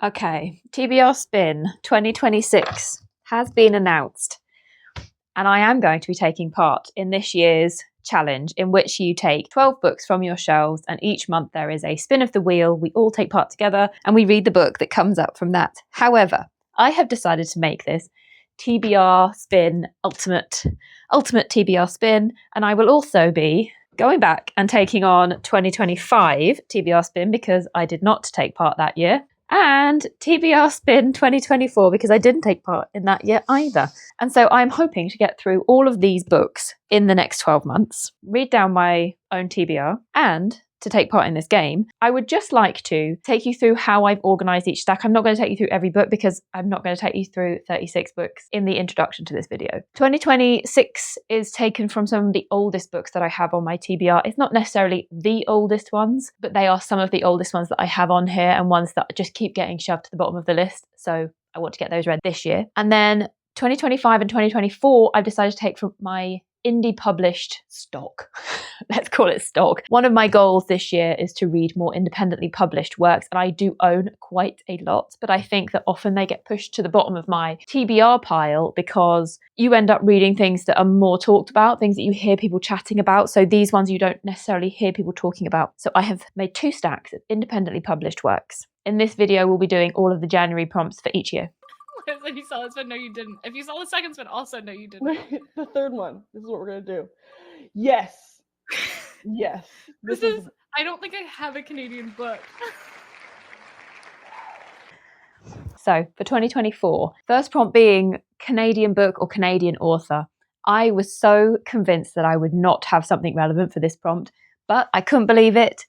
Okay, TBR Spin 2026 has been announced, and I am going to be taking part in this year's challenge, in which you take 12 books from your shelves, and each month there is a spin of the wheel. We all take part together and we read the book that comes up from that. However, I have decided to make this TBR Spin Ultimate TBR Spin, and I will also be going back and taking on 2025 TBR Spin because I did not take part that year, and TBR Spin 2024 because I didn't take part in that year either. And so I'm hoping to get through all of these books in the next 12 months, read down my own TBR, and to take part in this game. I would just like to take you through how I've organised each stack. I'm not going to take you through every book because I'm not going to take you through 36 books in the introduction to this video. 2026 is taken from some of the oldest books that I have on my TBR. It's not necessarily the oldest ones, but they are some of the oldest ones that I have on here and ones that just keep getting shoved to the bottom of the list. So I want to get those read this year. And then 2025 and 2024, I've decided to take from my indie published stock. Let's call it stock. One of my goals this year is to read more independently published works, and I do own quite a lot, but I think that often they get pushed to the bottom of my TBR pile because you end up reading things that are more talked about, things that you hear people chatting about. So these ones you don't necessarily hear people talking about. So I have made 2 stacks of independently published works. In this video, we'll be doing all of the January prompts for each year. If you saw this spin, no you didn't. If you saw the second spin, also no you didn't. The third one. This is what we're gonna do. Yes. Yes. This is, I don't think I have a Canadian book. So for 2024, first prompt being Canadian book or Canadian author. I was so convinced that I would not have something relevant for this prompt, but I couldn't believe it.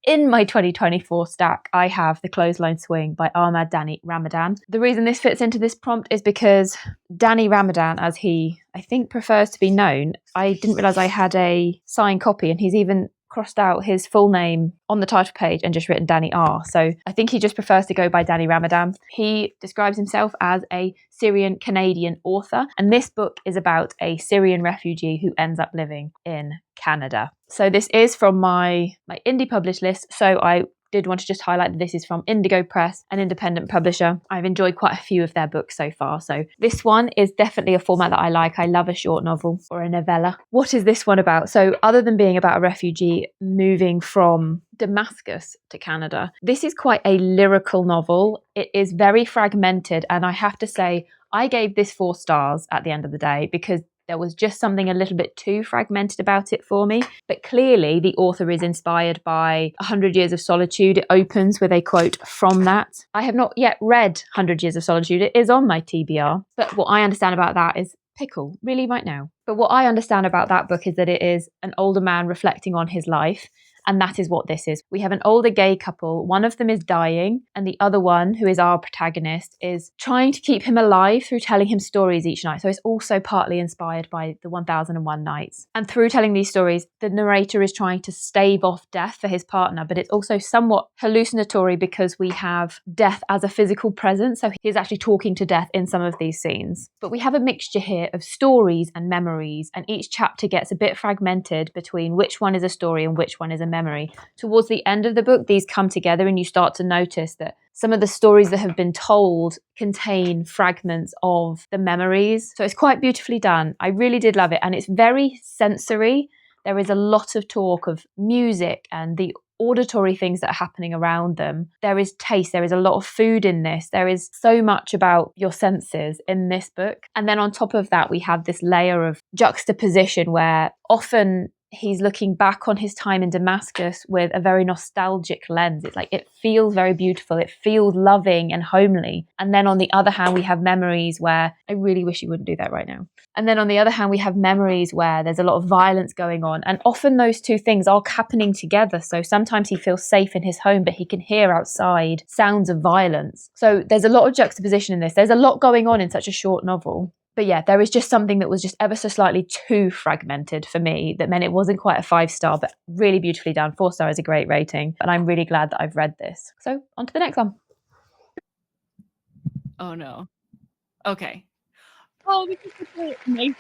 In my 2024 stack, I have The Clothesline Swing by Ahmad Dani Ramadan. The reason this fits into this prompt is because Dani Ramadan, as he, I think, prefers to be known, I didn't realise I had a signed copy, and he's even crossed out his full name on the title page and just written Dani R. So I think he just prefers to go by Dani Ramadan. He describes himself as a Syrian Canadian author, and this book is about a Syrian refugee who ends up living in Canada. So this is from my indie published list, so I did want to just highlight that this is from Indigo Press, an independent publisher. I've enjoyed quite a few of their books so far, so this one is definitely a format that I like. I love a short novel or a novella. What is this one about? So other than being about a refugee moving from Damascus to Canada, this is quite a lyrical novel. It is very fragmented, and I have to say I gave this 4 stars at the end of the day because there was just something a little bit too fragmented about it for me. But clearly the author is inspired by 100 Years of Solitude. It opens with a quote from that. I have not yet read 100 Years of Solitude. It is on my TBR. But what I understand about that is pickle, really right now. But what I understand about that book is that it is an older man reflecting on his life. And that is what this is. We have an older gay couple. One of them is dying, and the other one, who is our protagonist, is trying to keep him alive through telling him stories each night. So it's also partly inspired by the 1001 Nights. And through telling these stories, the narrator is trying to stave off death for his partner, but it's also somewhat hallucinatory because we have death as a physical presence. So he's actually talking to death in some of these scenes. But we have a mixture here of stories and memories, and each chapter gets a bit fragmented between which one is a story and which one is a memory. Towards the end of the book, these come together and you start to notice that some of the stories that have been told contain fragments of the memories. So it's quite beautifully done. I really did love it, and it's very sensory. There is a lot of talk of music and the auditory things that are happening around them. There is taste. There is a lot of food in this. There is so much about your senses in this book. And then on top of that, we have this layer of juxtaposition where often he's looking back on his time in Damascus with a very nostalgic lens. It's like, it feels very beautiful. It feels loving and homely. And then on the other hand, we have memories where, I really wish you wouldn't do that right now. And then on the other hand, we have memories where there's a lot of violence going on. And often those two things are happening together. So sometimes he feels safe in his home, but he can hear outside sounds of violence. So there's a lot of juxtaposition in this. There's a lot going on in such a short novel. But yeah, there is just something that was just ever so slightly too fragmented for me that meant it wasn't quite a 5-star, but really beautifully done. 4-star is a great rating. And I'm really glad that I've read this. So on to the next one. Oh no. Okay. Oh, this is such a nice.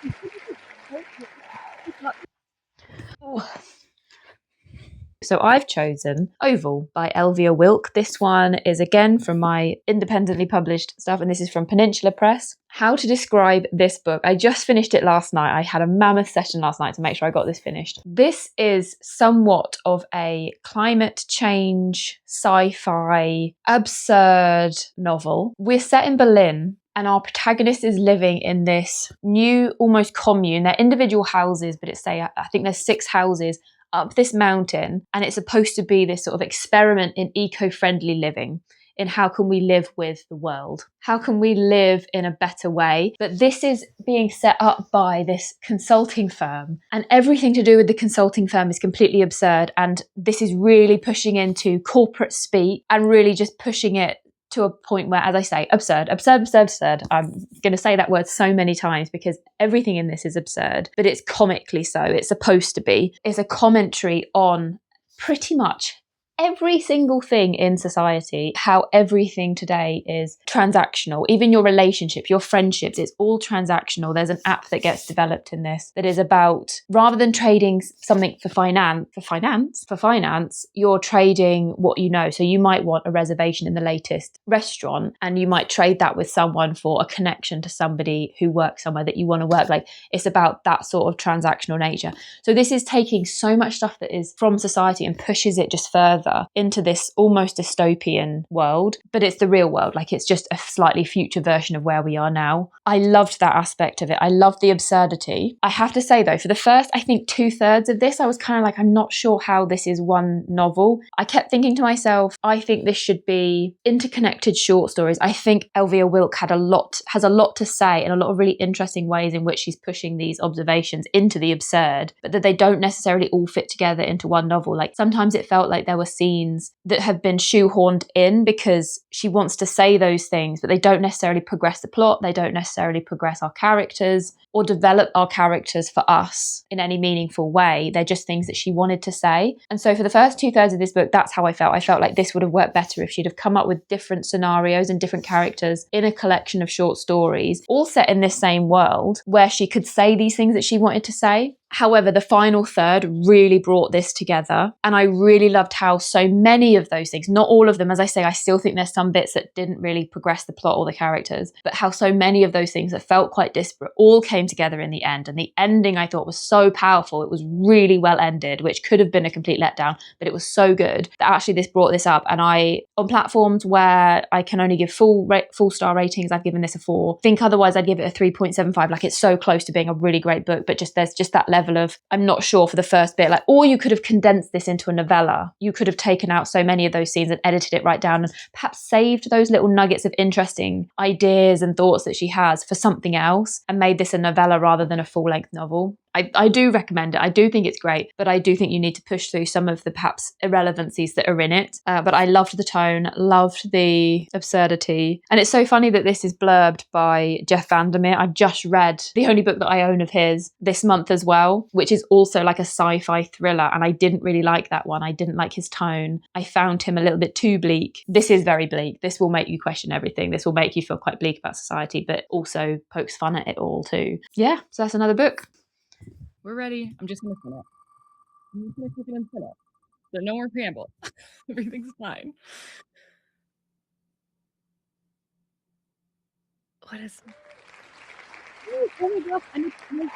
So I've chosen Oval by Elvia Wilk. This one is again from my independently published stuff, and this is from Peninsula Press. How to describe this book? I just finished it last night. I had a mammoth session last night to make sure I got this finished. This is somewhat of a climate change, sci-fi, absurd novel. We're set in Berlin, and our protagonist is living in this new, almost commune. They're individual houses, but I think there's 6 houses up this mountain, and it's supposed to be this sort of experiment in eco-friendly living, in how can we live with the world? How can we live in a better way? But this is being set up by this consulting firm, and everything to do with the consulting firm is completely absurd, and this is really pushing into corporate speak and really just pushing it to a point where, as I say, absurd. I'm going to say that word so many times because everything in this is absurd, but it's comically so. It's supposed to be. It's a commentary on pretty much every single thing in society, how everything today is transactional. Even your relationship, your friendships, it's all transactional. There's an app that gets developed in this that is about, rather than trading something for finance, you're trading what you know. So you might want a reservation in the latest restaurant, and you might trade that with someone for a connection to somebody who works somewhere that you want to work. Like, it's about that sort of transactional nature. So this is taking so much stuff that is from society and pushes it just further into this almost dystopian world, but it's the real world. Like, it's just a slightly future version of where we are now. I loved that aspect of it. I loved the absurdity. I have to say though, for the first, I think 2/3 of this, I was kind of like, I'm not sure how this is one novel. I kept thinking to myself, I think this should be interconnected short stories. I think Elvia Wilk has a lot to say in a lot of really interesting ways in which she's pushing these observations into the absurd, but that they don't necessarily all fit together into one novel. Like, sometimes it felt like there were scenes that have been shoehorned in because she wants to say those things, but they don't necessarily progress the plot. They don't necessarily progress our characters or develop our characters for us in any meaningful way. They're just things that she wanted to say. And so for the first 2/3 of this book, that's how I felt. I felt like this would have worked better if she'd have come up with different scenarios and different characters in a collection of short stories, all set in this same world where she could say these things that she wanted to say. However, the final third really brought this together. And I really loved how so many of those things, not all of them, as I say, I still think there's some bits that didn't really progress the plot or the characters, but how so many of those things that felt quite disparate all came together in the end. And the ending, I thought, was so powerful. It was really well ended, which could have been a complete letdown, but it was so good that actually this brought this up. And on platforms where I can only give full star ratings, I've given this a 4. I think otherwise I'd give it a 3.75. Like, it's so close to being a really great book, but there's just that level of, I'm not sure for the first bit, like, or you could have condensed this into a novella. You could have taken out so many of those scenes and edited it right down and perhaps saved those little nuggets of interesting ideas and thoughts that she has for something else and made this a novella rather than a full-length novel. I do recommend it. I do think it's great, but I do think you need to push through some of the perhaps irrelevancies that are in it. But I loved the tone, loved the absurdity. And it's so funny that this is blurbed by Jeff Vandermeer. I've just read the only book that I own of his this month as well, which is also like a sci-fi thriller. And I didn't really like that one. I didn't like his tone. I found him a little bit too bleak. This is very bleak. This will make you question everything. This will make you feel quite bleak about society, but also pokes fun at it all too. Yeah, so that's another book. We're ready. I'm just going to fin it. I'm just going to click it and fin it. So no more preamble. Everything's fine. What is...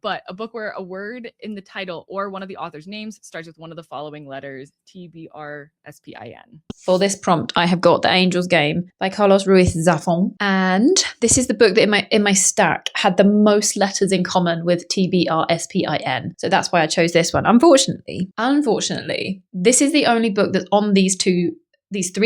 But a book where a word in the title or one of the author's names starts with one of the following letters: TBR Spin. For this prompt, I have got The Angel's Game by Carlos Ruiz Zafón, and this is the book that in my stack had the most letters in common with TBR Spin. So that's why I chose this one. Unfortunately, this is the only book that's on these 3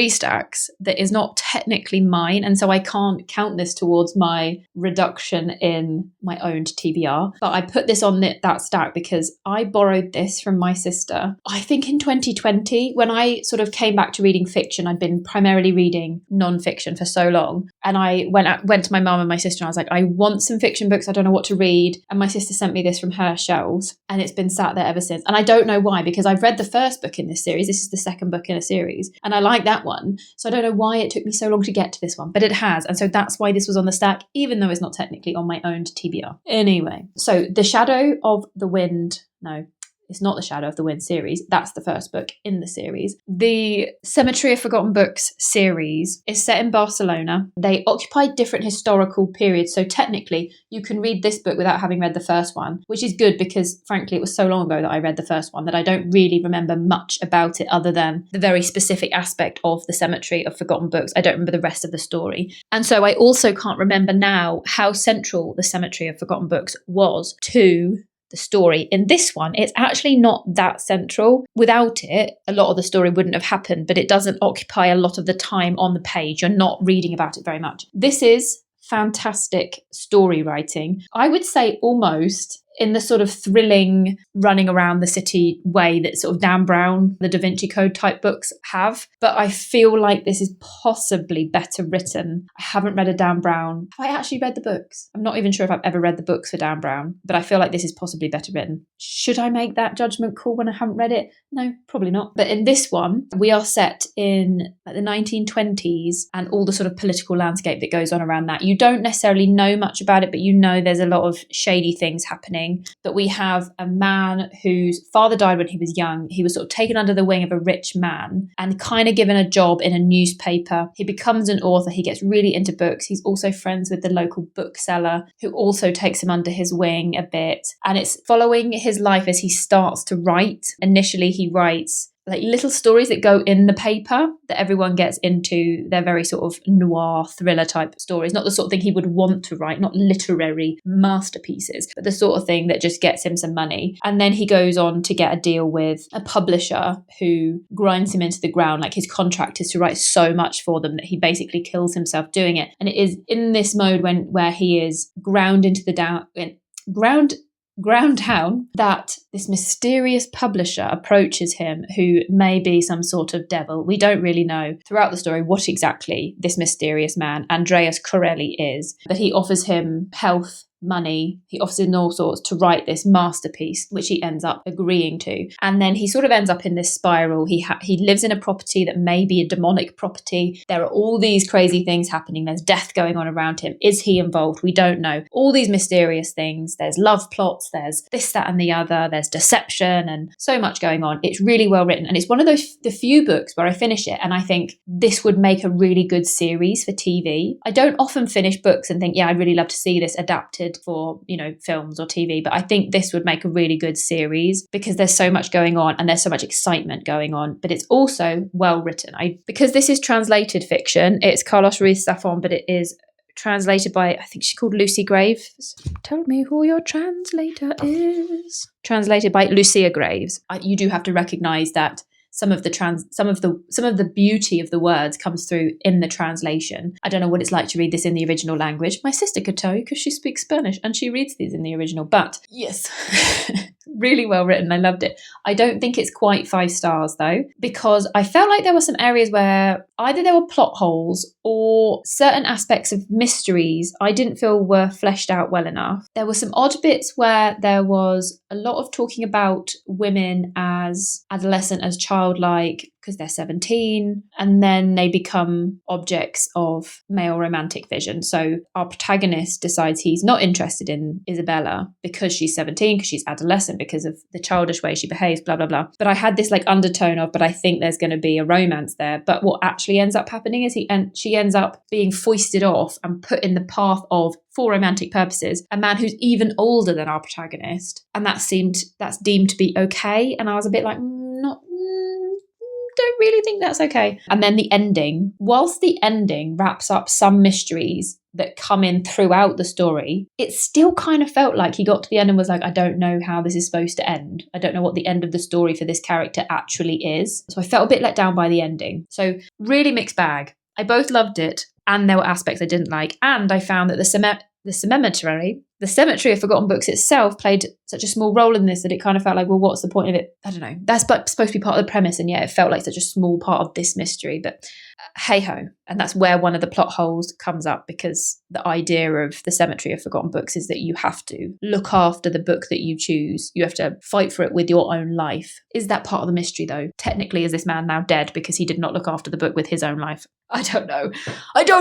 stacks that is not technically mine, and so I can't count this towards my reduction in my owned TBR. But I put this on that stack because I borrowed this from my sister, I think in 2020, when I sort of came back to reading fiction. I'd been primarily reading non-fiction for so long, and I went to my mum and my sister and I was like, I want some fiction books, I don't know what to read. And my sister sent me this from her shelves, and it's been sat there ever since. And I don't know why, because I've read the first book in this series. This is the second book in a series, and I like that one. So I don't know why it took me so long to get to this one, but it has. And so that's why this was on the stack, even though it's not technically on my owned TBR. Anyway, so The Shadow of the Wind. No, It's not the Shadow of the Wind series. That's the first book in the series. The Cemetery of Forgotten Books series is set in Barcelona. They occupy different historical periods. So technically, you can read this book without having read the first one, which is good because, frankly, it was so long ago that I read the first one that I don't really remember much about it other than the very specific aspect of the Cemetery of Forgotten Books. I don't remember the rest of the story. And so I also can't remember now how central the Cemetery of Forgotten Books was to the story. In this one, it's actually not that central. Without it, a lot of the story wouldn't have happened, but it doesn't occupy a lot of the time on the page. You're not reading about it very much. This is fantastic story writing. I would say almost in the sort of thrilling running around the city way that sort of Dan Brown, the Da Vinci Code type books have. But I feel like this is possibly better written. I haven't read a Dan Brown. Have I actually read the books? I'm not even sure if I've ever read the books for Dan Brown, but I feel like this is possibly better written. Should I make that judgment call when I haven't read it? No, probably not. But in this one, we are set in the 1920s and all the sort of political landscape that goes on around that. You don't necessarily know much about it, but you know there's a lot of shady things happening. That we have a man whose father died when he was young. He was sort of taken under the wing of a rich man and kind of given a job in a newspaper. He becomes an author. He gets really into books. He's also friends with the local bookseller who also takes him under his wing a bit. And it's following his life as he starts to write. Initially, he writes like little stories that go in the paper that everyone gets into. They're very sort of noir thriller type stories, not the sort of thing he would want to write, not literary masterpieces, but the sort of thing that just gets him some money. And then he goes on to get a deal with a publisher who grinds him into the ground. Like his contract is to write so much for them that he basically kills himself doing it. And it is in this mode where he is ground down that this mysterious publisher approaches him who may be some sort of devil. We don't really know throughout the story what exactly this mysterious man, Andreas Corelli, is, but he offers him health, money, he offers him all sorts to write this masterpiece, which he ends up agreeing to. And then he sort of ends up in this spiral. He lives in a property that may be a demonic property. There are all these crazy things happening. There's death going on around him. Is he involved? We don't know. All these mysterious things. There's love plots. There's this, that, and the other. There's deception and so much going on. It's really well written. And it's one of the few books where I finish it and I think this would make a really good series for TV. I don't often finish books and think, yeah, I'd really love to see this adapted for, films or TV, but I think this would make a really good series because there's so much going on and there's so much excitement going on, but it's also well written. Because this is translated fiction, it's Carlos Ruiz Zafón, but it is translated by, I think she's called Lucy Graves. Tell me who your translator is. Translated by Lucia Graves. You do have to recognise that some of the beauty of the words comes through in the translation. I don't know what it's like to read this in the original language. My sister could tell you because she speaks Spanish and she reads these in the original. But yes, really well written. I loved it. I don't think it's quite 5 stars though, because I felt like there were some areas where either there were plot holes or certain aspects of mysteries I didn't feel were fleshed out well enough. There were some odd bits where there was a lot of talking about women as adolescent, as childlike, because they're 17, and then they become objects of male romantic vision. So our protagonist decides he's not interested in Isabella because she's 17, because she's adolescent, because of the childish way she behaves, blah, blah, blah. But I had this undertone of, but I think there's going to be a romance there. But what actually ends up happening is she ends up being foisted off and put in the path of, for romantic purposes, a man who's even older than our protagonist. And that's deemed to be okay. And I was a bit like, don't really think that's okay. And then the ending, whilst the ending wraps up some mysteries that come in throughout the story, it still kind of felt like he got to the end and was like, I don't know how this is supposed to end. I don't know what the end of the story for this character actually is. So I felt a bit let down by the ending. So really mixed bag. I both loved it and there were aspects I didn't like. And I found that the Cemetery of Forgotten Books itself played such a small role in this that it kind of felt like, well, what's the point of it? I don't know. That's supposed to be part of the premise, and yet it felt like such a small part of this mystery. But hey-ho. And that's where one of the plot holes comes up, because the idea of the Cemetery of Forgotten Books is that you have to look after the book that you choose. You have to fight for it with your own life. Is that part of the mystery, though? Technically, is this man now dead because he did not look after the book with his own life? I don't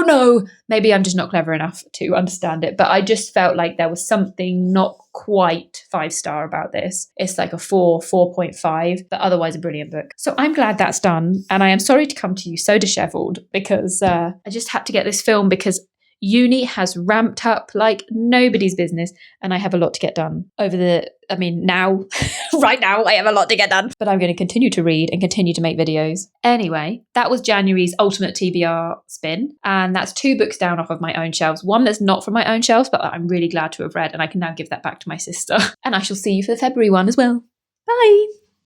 know. Maybe I'm just not clever enough to understand it, but I just felt like there was something not quite 5-star about this. It's like a 4.5, but otherwise a brilliant book. So I'm glad that's done. And I am sorry to come to you so disheveled because I just had to get this film because uni has ramped up like nobody's business, and I have a lot to get done now, right now, I have a lot to get done, but I'm going to continue to read and continue to make videos. Anyway, that was January's ultimate TBR spin, and that's 2 books down off of my own shelves. One that's not from my own shelves, but I'm really glad to have read, and I can now give that back to my sister. And I shall see you for the February one as well. Bye!